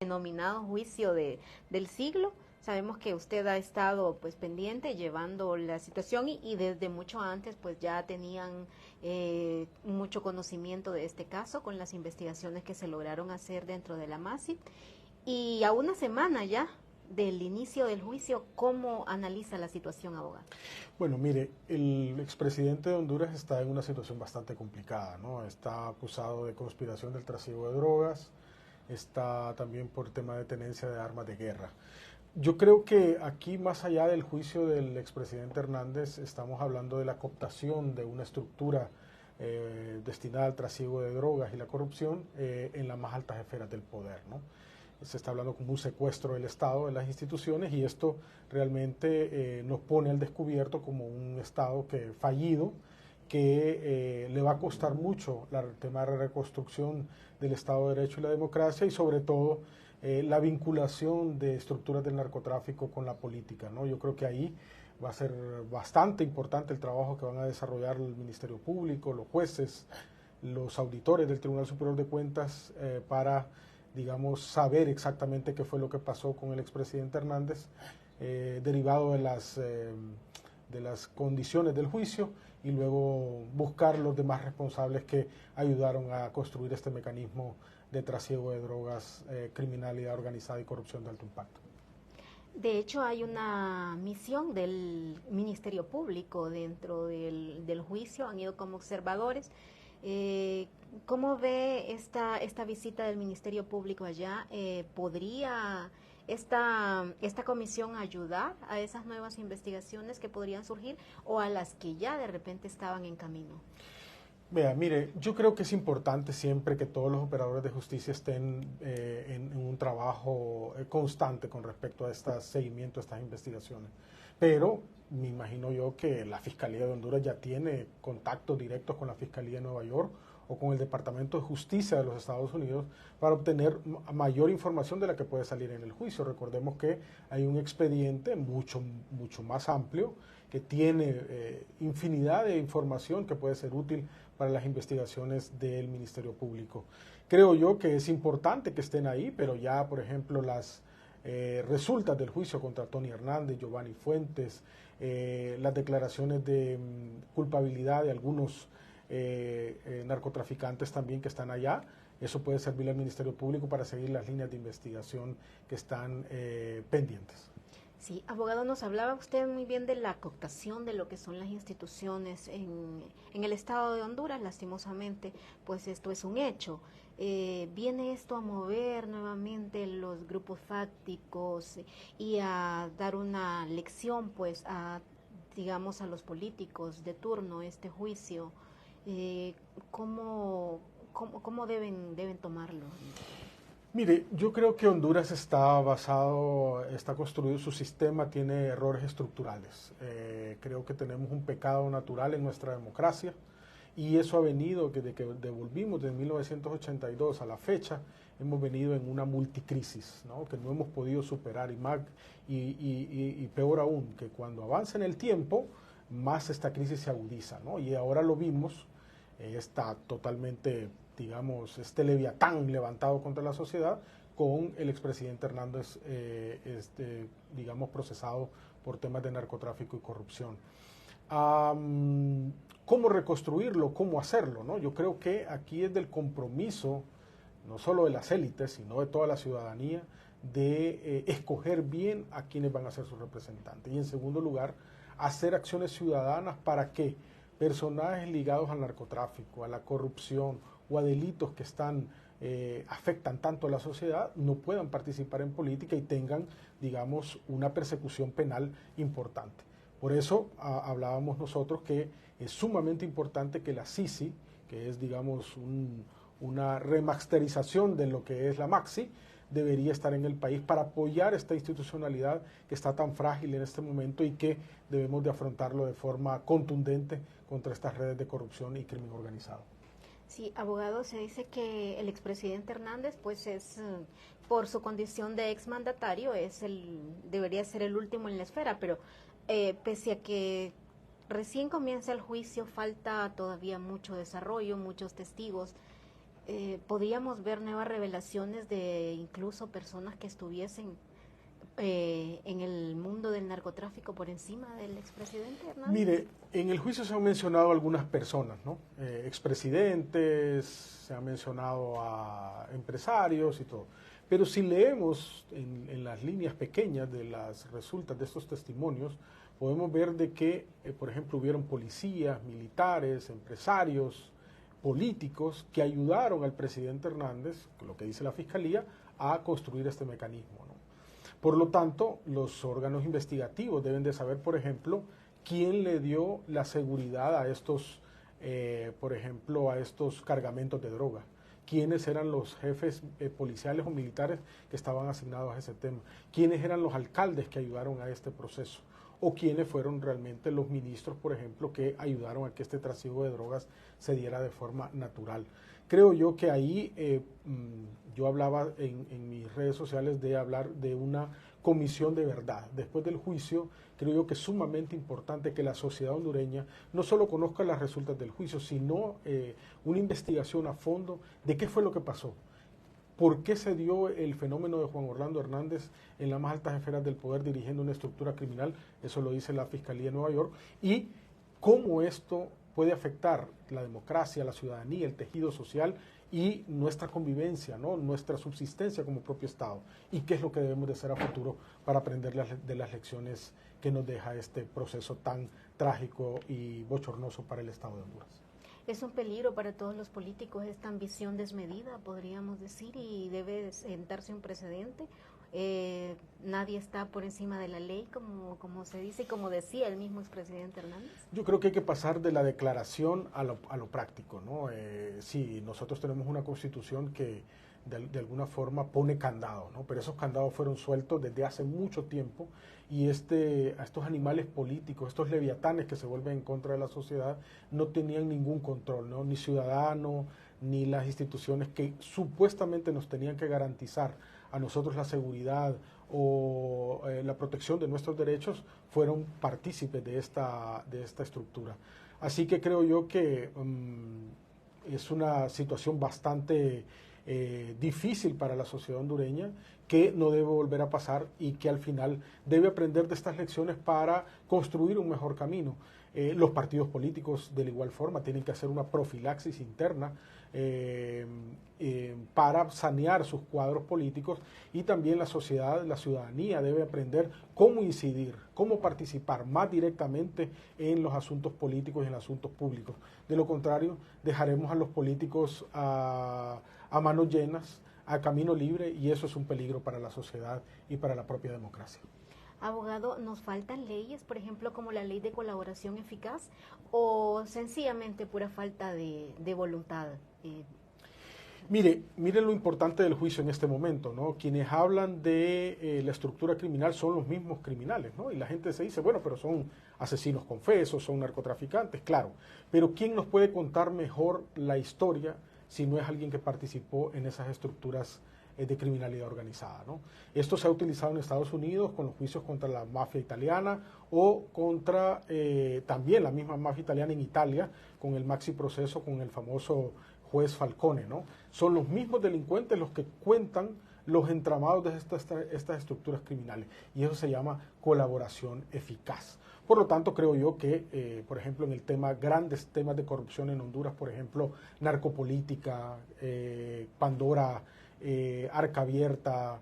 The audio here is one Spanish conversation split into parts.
denominado juicio del siglo. Sabemos que usted ha estado pues pendiente llevando la situación y desde mucho antes pues ya tenían mucho conocimiento de este caso con las investigaciones que se lograron hacer dentro de la MASI. Y a una semana ya del inicio del juicio, ¿cómo analiza la situación, abogado? Bueno, mire, el expresidente de Honduras está en una situación bastante complicada, ¿no? Está acusado de conspiración del trasiego de drogas, está también por tema de tenencia de armas de guerra. Yo creo que aquí, más allá del juicio del expresidente Hernández, estamos hablando de la cooptación de una estructura destinada al trasiego de drogas y la corrupción en las más altas esferas del poder, ¿no? Se está hablando como un secuestro del Estado, de las instituciones, y esto realmente nos pone al descubierto como un Estado que fallido, que le va a costar mucho el tema de la reconstrucción del Estado de Derecho y la democracia, y sobre todo la vinculación de estructuras del narcotráfico con la política, ¿no? Yo creo que ahí va a ser bastante importante el trabajo que van a desarrollar el Ministerio Público, los jueces, los auditores del Tribunal Superior de Cuentas para, digamos, saber exactamente qué fue lo que pasó con el expresidente Hernández, derivado de las condiciones del juicio, y luego buscar los demás responsables que ayudaron a construir este mecanismo de trasiego de drogas, criminalidad organizada y corrupción de alto impacto. De hecho, hay una misión del Ministerio Público dentro del juicio, han ido como observadores. Eh, ¿Cómo ve esta visita del Ministerio Público allá? ¿Podría esta comisión ayudar a esas nuevas investigaciones que podrían surgir o a las que ya de repente estaban en camino? Vea, mire, yo creo que es importante siempre que todos los operadores de justicia estén en un trabajo constante con respecto a este seguimiento, a estas investigaciones. Pero me imagino yo que la Fiscalía de Honduras ya tiene contactos directos con la Fiscalía de Nueva York o con el Departamento de Justicia de los Estados Unidos para obtener mayor información de la que puede salir en el juicio. Recordemos que hay un expediente mucho más amplio que tiene infinidad de información que puede ser útil para las investigaciones del Ministerio Público. Creo yo que es importante que estén ahí, pero ya, por ejemplo, las resultas del juicio contra Tony Hernández, Giovanni Fuentes, las declaraciones de culpabilidad de algunos narcotraficantes también que están allá, eso puede servirle al Ministerio Público para seguir las líneas de investigación que están pendientes. Sí, abogado, nos hablaba usted muy bien de la cooptación de lo que son las instituciones en el estado de Honduras, lastimosamente, pues esto es un hecho. ¿Viene esto a mover nuevamente los grupos fácticos y a dar una lección, pues, digamos, a los políticos de turno este juicio? Eh, ¿cómo, cómo deben tomarlo? Mire, yo creo que Honduras está construido, su sistema tiene errores estructurales. Creo que tenemos un pecado natural en nuestra democracia, y eso ha venido desde que devolvimos de 1982 a la fecha, hemos venido en una multicrisis, ¿no? Que no hemos podido superar, y peor aún, que cuando avanza en el tiempo, más esta crisis se agudiza, ¿no? Y ahora lo vimos, está totalmente, digamos, este leviatán levantado contra la sociedad, con el expresidente Hernández, digamos, procesado por temas de narcotráfico y corrupción. ¿Cómo reconstruirlo? ¿Cómo hacerlo? ¿No? Yo creo que aquí es del compromiso, no solo de las élites, sino de toda la ciudadanía, de escoger bien a quienes van a ser sus representantes. Y en segundo lugar, hacer acciones ciudadanas para que personajes ligados al narcotráfico, a la corrupción o a delitos que afectan tanto a la sociedad no puedan participar en política y tengan, digamos, una persecución penal importante. Por eso hablábamos nosotros que es sumamente importante que la CICI, que es, digamos, una remasterización de lo que es la MAXI, debería estar en el país para apoyar esta institucionalidad que está tan frágil en este momento y que debemos de afrontarlo de forma contundente contra estas redes de corrupción y crimen organizado. Sí, abogado, se dice que el expresidente Hernández, pues por su condición de exmandatario, debería ser el último en la esfera, pero pese a que recién comienza el juicio, falta todavía mucho desarrollo, muchos testigos. podríamos ver nuevas revelaciones de incluso personas que estuviesen en el mundo del narcotráfico por encima del expresidente Hernández? Mire, en el juicio se han mencionado algunas personas, ¿no? Expresidentes, se han mencionado a empresarios y todo. Pero si leemos en las líneas pequeñas de las resultas de estos testimonios, podemos ver de que, por ejemplo, hubieron policías, militares, empresarios, políticos que ayudaron al presidente Hernández, lo que dice la Fiscalía, a construir este mecanismo, ¿no? Por lo tanto, los órganos investigativos deben de saber, por ejemplo, quién le dio la seguridad a estos, por ejemplo, a estos cargamentos de droga. Quiénes eran los jefes policiales o militares que estaban asignados a ese tema. Quiénes eran los alcaldes que ayudaron a este proceso. O quiénes fueron realmente los ministros, por ejemplo, que ayudaron a que este trasiego de drogas se diera de forma natural. Creo yo que ahí yo hablaba en mis redes sociales de hablar de una comisión de verdad. Después del juicio, creo yo que es sumamente importante que la sociedad hondureña no solo conozca las resultas del juicio, sino una investigación a fondo de qué fue lo que pasó. ¿Por qué se dio el fenómeno de Juan Orlando Hernández en las más altas esferas del poder dirigiendo una estructura criminal? Eso lo dice la Fiscalía de Nueva York. Y cómo esto puede afectar la democracia, la ciudadanía, el tejido social y nuestra convivencia, ¿no? Nuestra subsistencia como propio Estado. Y qué es lo que debemos de hacer a futuro para aprender de las lecciones que nos deja este proceso tan trágico y bochornoso para el Estado de Honduras. Es un peligro para todos los políticos esta ambición desmedida, podríamos decir, y debe sentarse un precedente. Nadie está por encima de la ley, como se dice y como decía el mismo expresidente Hernández. Yo creo que hay que pasar de la declaración a lo práctico, ¿no? Sí, nosotros tenemos una constitución que de alguna forma pone candados, ¿no? Pero esos candados fueron sueltos desde hace mucho tiempo y a estos animales políticos, estos leviatanes que se vuelven en contra de la sociedad, no tenían ningún control, ¿no? Ni ciudadano, ni las instituciones que supuestamente nos tenían que garantizar a nosotros la seguridad o la protección de nuestros derechos, fueron partícipes de esta estructura. Así que creo yo que es una situación bastante difícil para la sociedad hondureña, que no debe volver a pasar y que al final debe aprender de estas lecciones para construir un mejor camino. Los partidos políticos de la igual forma tienen que hacer una profilaxis interna para sanear sus cuadros políticos, y también la sociedad, la ciudadanía debe aprender cómo incidir, cómo participar más directamente en los asuntos políticos y en los asuntos públicos. De lo contrario, dejaremos a los políticos a manos llenas, a camino libre, y eso es un peligro para la sociedad y para la propia democracia. Abogado, ¿nos faltan leyes, por ejemplo, como la ley de colaboración eficaz, o sencillamente pura falta de voluntad? Mire lo importante del juicio en este momento, ¿no? Quienes hablan de la estructura criminal son los mismos criminales, ¿no? Y la gente se dice, bueno, pero son asesinos confesos, son narcotraficantes, claro. Pero ¿quién nos puede contar mejor la historia si no es alguien que participó en esas estructuras de criminalidad organizada, ¿no? Esto se ha utilizado en Estados Unidos con los juicios contra la mafia italiana, o contra también la misma mafia italiana en Italia, con el maxi proceso con el famoso juez Falcone, ¿no? Son los mismos delincuentes los que cuentan los entramados de estas estructuras criminales, y eso se llama colaboración eficaz. Por lo tanto, creo yo que, por ejemplo, en el tema, grandes temas de corrupción en Honduras, por ejemplo, narcopolítica, Pandora, Arca Abierta,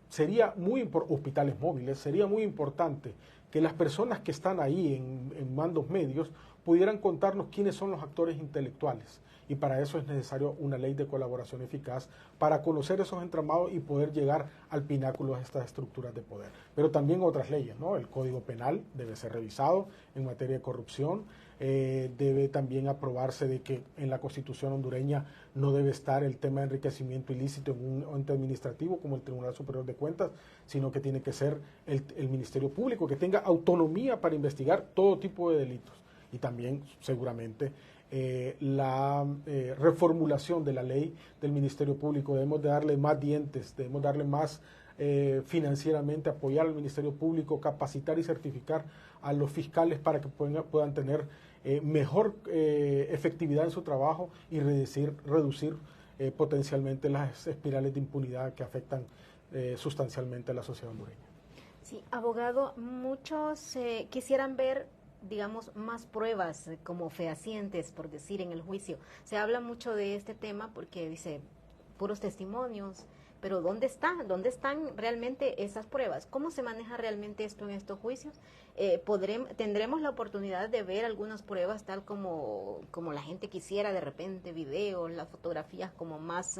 sería muy importante, hospitales móviles, sería muy importante que las personas que están ahí en mandos medios pudieran contarnos quiénes son los actores intelectuales, y para eso es necesario una ley de colaboración eficaz para conocer esos entramados y poder llegar al pináculo de estas estructuras de poder. Pero también otras leyes, ¿no? El Código Penal debe ser revisado en materia de corrupción, debe también aprobarse de que en la Constitución hondureña no debe estar el tema de enriquecimiento ilícito en un ente administrativo como el Tribunal Superior de Cuentas, sino que tiene que ser el Ministerio Público, que tenga autonomía para investigar todo tipo de delitos. Y también seguramente la reformulación de la ley del Ministerio Público, debemos de darle más dientes, debemos darle más financieramente, apoyar al Ministerio Público, capacitar y certificar a los fiscales para que puedan tener mejor efectividad en su trabajo y reducir potencialmente las espirales de impunidad que afectan sustancialmente a la sociedad hondureña. Sí, abogado, muchos quisieran ver, digamos, más pruebas como fehacientes, por decir, en el juicio. Se habla mucho de este tema porque dice puros testimonios, pero ¿dónde está? ¿Dónde están realmente esas pruebas? ¿Cómo se maneja realmente esto en estos juicios? ¿Tendremos la oportunidad de ver algunas pruebas tal como la gente quisiera de repente, videos, las fotografías, como más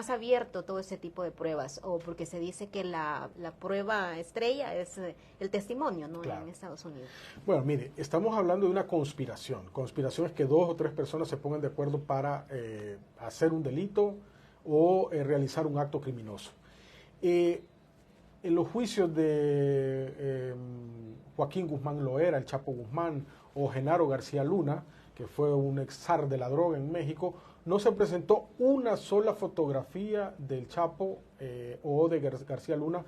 abierto todo ese tipo de pruebas? O porque se dice que la prueba estrella es el testimonio, ¿no? Claro. En Estados Unidos. Bueno, mire, estamos hablando de una conspiración. Conspiración es que 2 o 3 personas se pongan de acuerdo para hacer un delito o realizar un acto criminoso. En los juicios de Joaquín Guzmán Loera, el Chapo Guzmán, o Genaro García Luna, que fue un ex zar de la droga en México, no se presentó una sola fotografía del Chapo o de García Luna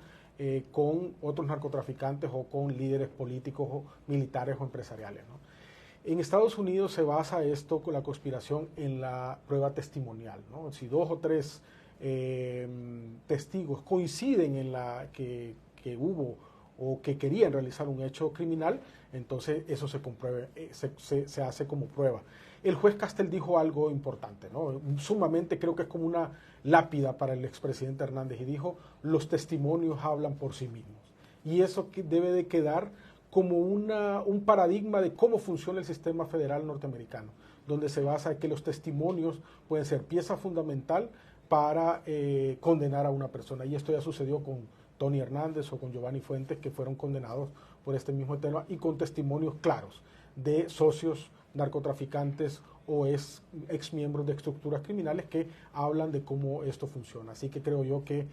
con otros narcotraficantes o con líderes políticos o militares o empresariales, ¿no? En Estados Unidos se basa esto con la conspiración en la prueba testimonial, ¿no? Si 2 o 3 testigos coinciden en la que hubo o que querían realizar un hecho criminal, entonces eso se compruebe, se hace como prueba. El juez Castel dijo algo importante, ¿no? Sumamente, creo que es como una lápida para el expresidente Hernández, y dijo: los testimonios hablan por sí mismos. Y eso debe de quedar como un paradigma de cómo funciona el sistema federal norteamericano, donde se basa en que los testimonios pueden ser pieza fundamental para condenar a una persona. Y esto ya sucedió con Tony Hernández o con Giovanni Fuentes, que fueron condenados por este mismo tema, y con testimonios claros de socios narcotraficantes o ex miembros de estructuras criminales que hablan de cómo esto funciona. Así que creo yo que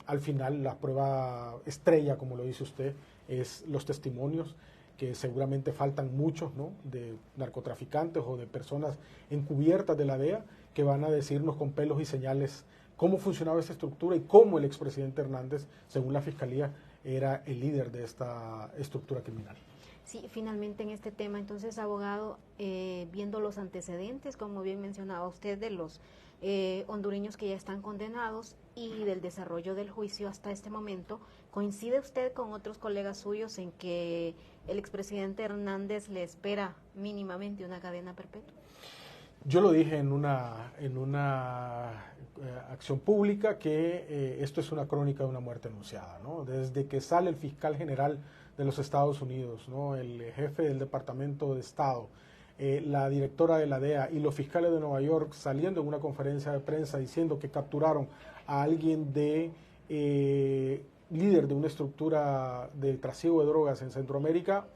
al final la prueba estrella, como lo dice usted, es los testimonios, que seguramente faltan muchos, ¿no?, de narcotraficantes o de personas encubiertas de la DEA, que van a decirnos con pelos y señales cómo funcionaba esa estructura y cómo el expresidente Hernández, según la Fiscalía, era el líder de esta estructura criminal. Sí, finalmente en este tema, entonces, abogado, viendo los antecedentes, como bien mencionaba usted, de los hondureños que ya están condenados y del desarrollo del juicio hasta este momento, ¿coincide usted con otros colegas suyos en que el expresidente Hernández le espera mínimamente una cadena perpetua? Yo lo dije en una acción pública que esto es una crónica de una muerte anunciada, ¿no? Desde que sale el fiscal general de los Estados Unidos, ¿no?, el jefe del Departamento de Estado, la directora de la DEA y los fiscales de Nueva York saliendo en una conferencia de prensa diciendo que capturaron a alguien líder de una estructura de trasiego de drogas en Centroamérica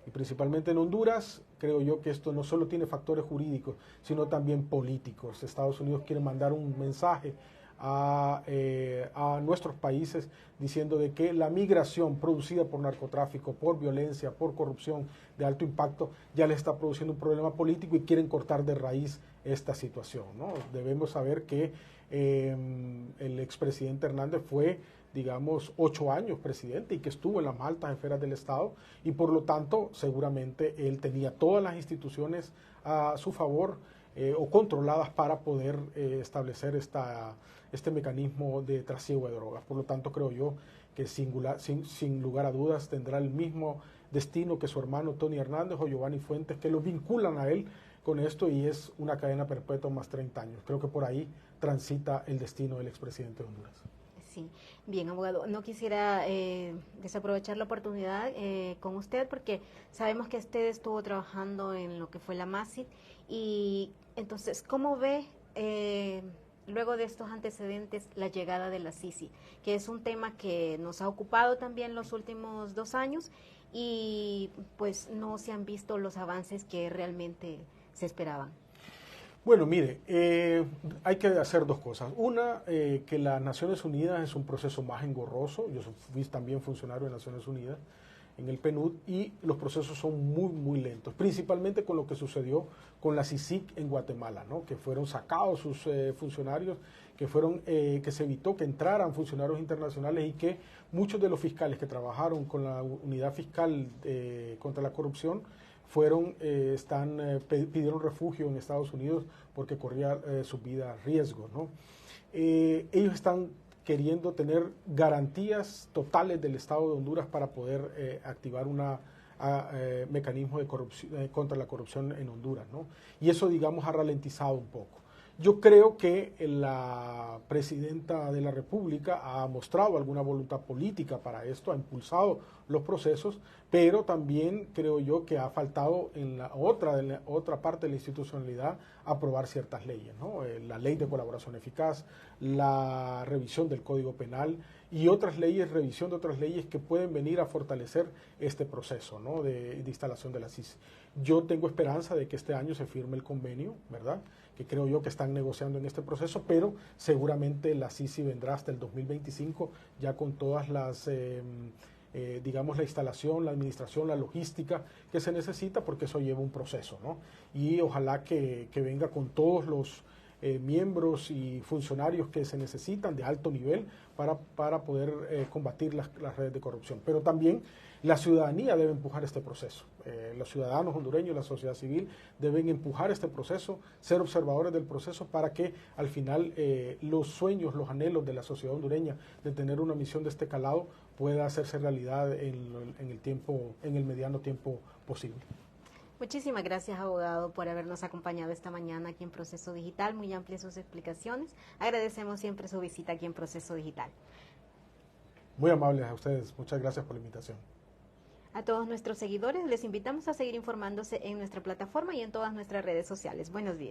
y principalmente en Honduras, creo yo que esto no solo tiene factores jurídicos, sino también políticos. Estados Unidos quiere mandar un mensaje a nuestros países diciendo de que la migración producida por narcotráfico, por violencia, por corrupción de alto impacto, ya le está produciendo un problema político y quieren cortar de raíz esta situación, ¿no? Debemos saber que el expresidente Hernández fue, digamos, 8 años presidente y que estuvo en las más altas esferas del Estado, y por lo tanto seguramente él tenía todas las instituciones a su favor o controladas para poder establecer este mecanismo de trasiego de drogas. Por lo tanto, creo yo que sin lugar a dudas tendrá el mismo destino que su hermano Tony Hernández o Giovanni Fuentes, que lo vinculan a él con esto, y es una cadena perpetua más 30 años. Creo que por ahí transita el destino del expresidente de Honduras. Sí, bien, abogado, no quisiera desaprovechar la oportunidad con usted, porque sabemos que usted estuvo trabajando en lo que fue la MASID, y entonces, ¿cómo ve luego de estos antecedentes la llegada de la Sisi? Que es un tema que nos ha ocupado también los últimos 2 años, y pues no se han visto los avances que realmente se esperaban. Bueno, mire, hay que hacer 2 cosas. Una, que las Naciones Unidas es un proceso más engorroso. Yo fui también funcionario de Naciones Unidas en el PNUD, y los procesos son muy, muy lentos, principalmente con lo que sucedió con la CICIG en Guatemala, ¿no?, que fueron sacados sus funcionarios, que se evitó que entraran funcionarios internacionales, y que muchos de los fiscales que trabajaron con la unidad fiscal contra la corrupción pidieron refugio en Estados Unidos porque corría su vida a riesgo, ¿no? Ellos están queriendo tener garantías totales del Estado de Honduras para poder activar un mecanismo de corrupción, contra la corrupción en Honduras, ¿no? Y eso, digamos, ha ralentizado un poco. Yo creo que la presidenta de la República ha mostrado alguna voluntad política para esto, ha impulsado los procesos, pero también creo yo que ha faltado en la otra parte de la institucionalidad aprobar ciertas leyes, ¿no? La ley de colaboración eficaz, la revisión del Código Penal y otras leyes, revisión de otras leyes que pueden venir a fortalecer este proceso, ¿no? de instalación de la CICI. Yo tengo esperanza de que este año se firme el convenio, ¿verdad?, que creo yo que están negociando en este proceso, pero seguramente la CICI vendrá hasta el 2025 ya con todas las, digamos, la instalación, la administración, la logística que se necesita, porque eso lleva un proceso, ¿no? Y ojalá que venga con todos los miembros y funcionarios que se necesitan de alto nivel para poder combatir las redes de corrupción. Pero también la ciudadanía debe empujar este proceso. Los ciudadanos hondureños, la sociedad civil deben empujar este proceso, ser observadores del proceso para que al final los sueños, los anhelos de la sociedad hondureña de tener una misión de este calado pueda hacerse realidad en el mediano tiempo posible. Muchísimas gracias, abogado, por habernos acompañado esta mañana aquí en Proceso Digital. Muy amplias sus explicaciones. Agradecemos siempre su visita aquí en Proceso Digital. Muy amables a ustedes. Muchas gracias por la invitación. A todos nuestros seguidores les invitamos a seguir informándose en nuestra plataforma y en todas nuestras redes sociales. Buenos días.